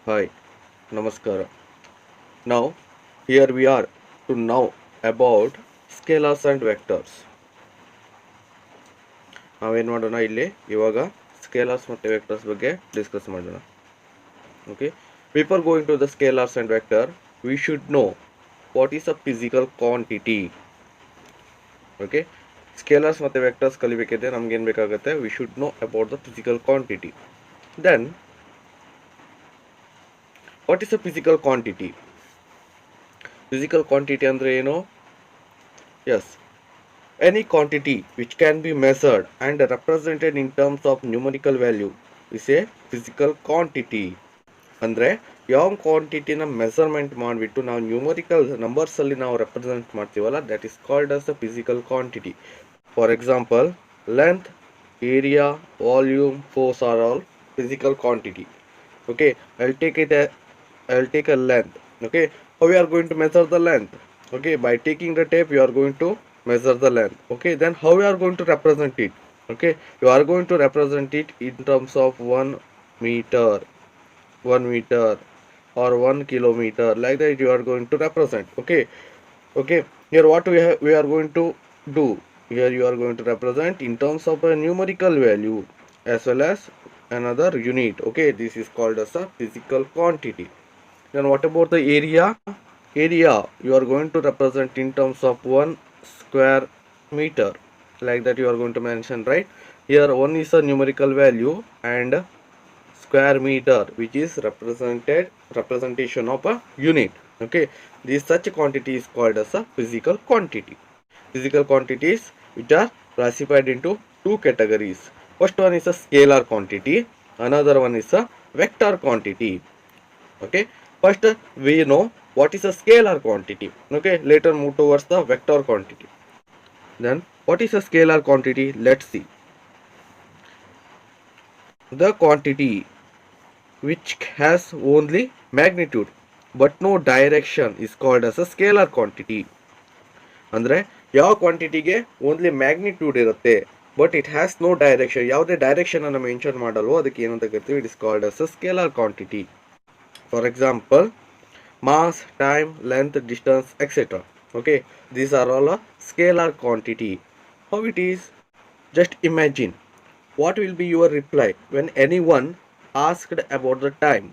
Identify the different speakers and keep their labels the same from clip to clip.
Speaker 1: Hi, Namaskara. Now, here we are to know about scalars and vectors. ನಾವೇನು ಮಾಡೋಣ ಇಲ್ಲಿ ಇವಾಗ ಸ್ಕೇಲಾರ್ಸ್ ಮತ್ತು ವೆಕ್ಟರ್ಸ್ ಬಗ್ಗೆ ಡಿಸ್ಕಸ್ ಮಾಡೋಣ. Okay, before going to the scalars and vector, we should know what is a physical quantity. Okay, scalars ಮತ್ತು vectors ಕಲಿಬೇಕಿದ್ರೆ ನಮ್ಗೆ ಏನು ಬೇಕಾಗುತ್ತೆ? We should know about the physical quantity. Then, what is a physical quantity? Physical quantity ಅಂದ್ರೆ ಏನು? Yes, any quantity which can be measured and represented in terms of numerical value is a physical quantity. ಅಂದರೆ ಯಾವ ಕ್ವಾಂಟಿಟಿನ measurement ಮಾಡಿಬಿಟ್ಟು ನಾವು numerical ನಂಬರ್ಸಲ್ಲಿ ನಾವು represent ಮಾಡ್ತೀವಲ್ಲ, that is called as a physical quantity. For example, length, area, volume, force are all physical quantity. Okay, I'll take a length. Okay, how we are going to measure the length? Okay, by taking the tape you are going to measure the length. Okay, then how we are going to represent it? Okay, you are going to represent it in terms of 1 meter, 1 meter or 1 kilometer, like that you are going to represent. Okay, here what we are going to do, here you are going to represent in terms of a numerical value as well as another unit. Okay, this is called as a physical quantity. Then what about the area? Area you are going to represent in terms of 1 square meter, like that you are going to mention, right? Here 1 is a numerical value and square meter which is representation of a unit. Okay, this such quantity is called as a physical quantity. Physical quantities which are classified into two categories. First one is a scalar quantity, another one is a vector quantity. Okay, first we know what is a scalar quantity. Okay, later move towards the vector quantity. Then what is a scalar quantity? Let's see. The quantity which has only magnitude but no direction is called as a scalar quantity. ಅಂದರೆ ಯಾವ ಕ್ವಾಂಟಿಟಿಗೆ only magnitude ಇರುತ್ತೆ but it has no direction, ಯಾವುದೇ direction ಅನ್ನು mention ಮಾಡಲ್ವೋ ಅದಕ್ಕೆ ಏನಂತ ಕರಿತೀವಿ? It is called as a scalar quantity. For example, mass, time, length, distance, etc. Okay, these are all a scalar quantity. How it is? Just imagine what will be your reply when anyone asked about the time.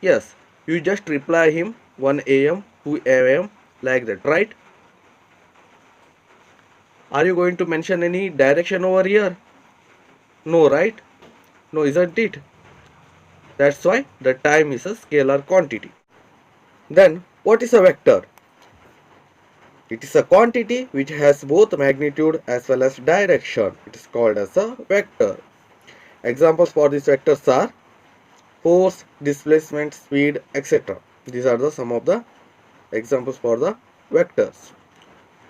Speaker 1: Yes, you just reply him 1 a.m., 2 a.m., like that, right? Are you going to mention any direction over here? No, right? No, isn't it? That's why the time is a scalar quantity. Then what is a vector? It is a quantity which has both magnitude as well as direction. It is called as a vector. Examples for these vectors are force, displacement, speed, etc. These are the some of the examples for the vectors.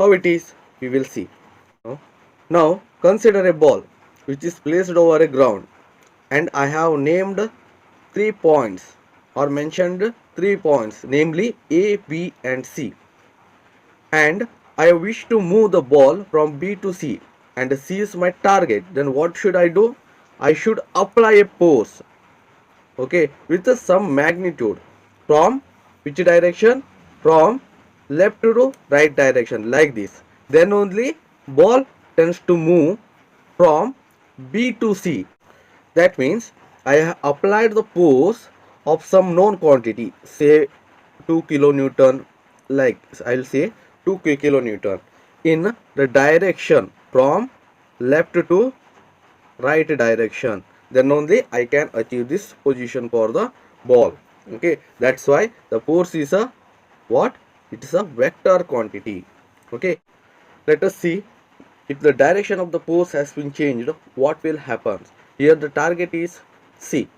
Speaker 1: How it is? We will see. Now consider a ball which is placed over a ground, and I have named 3 points or mentioned 3 points, namely A, B and C. And I wish to move the ball from B to C, and C is my target. Then what should I do? I should apply a force, okay, with some magnitude. From which direction? From left to right direction, like this. Then only ball tends to move from B to C. That means I have applied the force of some known quantity, say 2 kilonewton, like I'll say 2 kilonewton in the direction from left to right direction. Then only I can achieve this position for the ball. Okay, that's why the force is a what? It is a vector quantity. Okay, let us see if the direction of the force has been changed, what will happen? Here the target is C,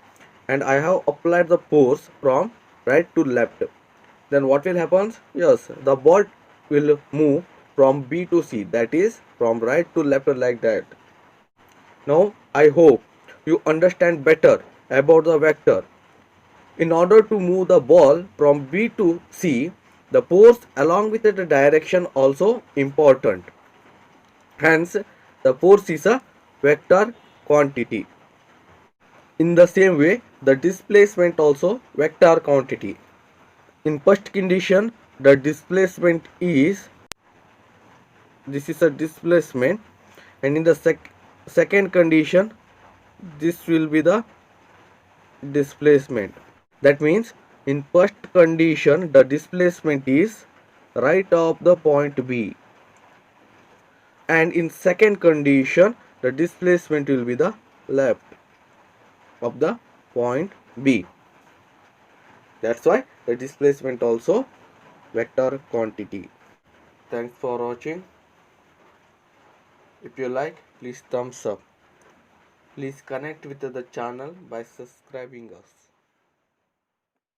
Speaker 1: and I have applied the force from right to left. Then what will happen? Yes, the ball will move from B to C, that is from right to left, like that. Now I hope you understand better about the vector. In order to move the ball from B to C, the force along with the direction also important. Hence, the force is a vector quantity. In the same way, the displacement also vector quantity. In first condition, the displacement is, this is a displacement, and in the second condition, this will be the displacement. That means in first condition the displacement is right of the point B, and in second condition the displacement will be the left of the point B. That's why the displacement also vector quantity. Thanks for watching. If you like, please thumbs up. Please connect with the channel by subscribing us.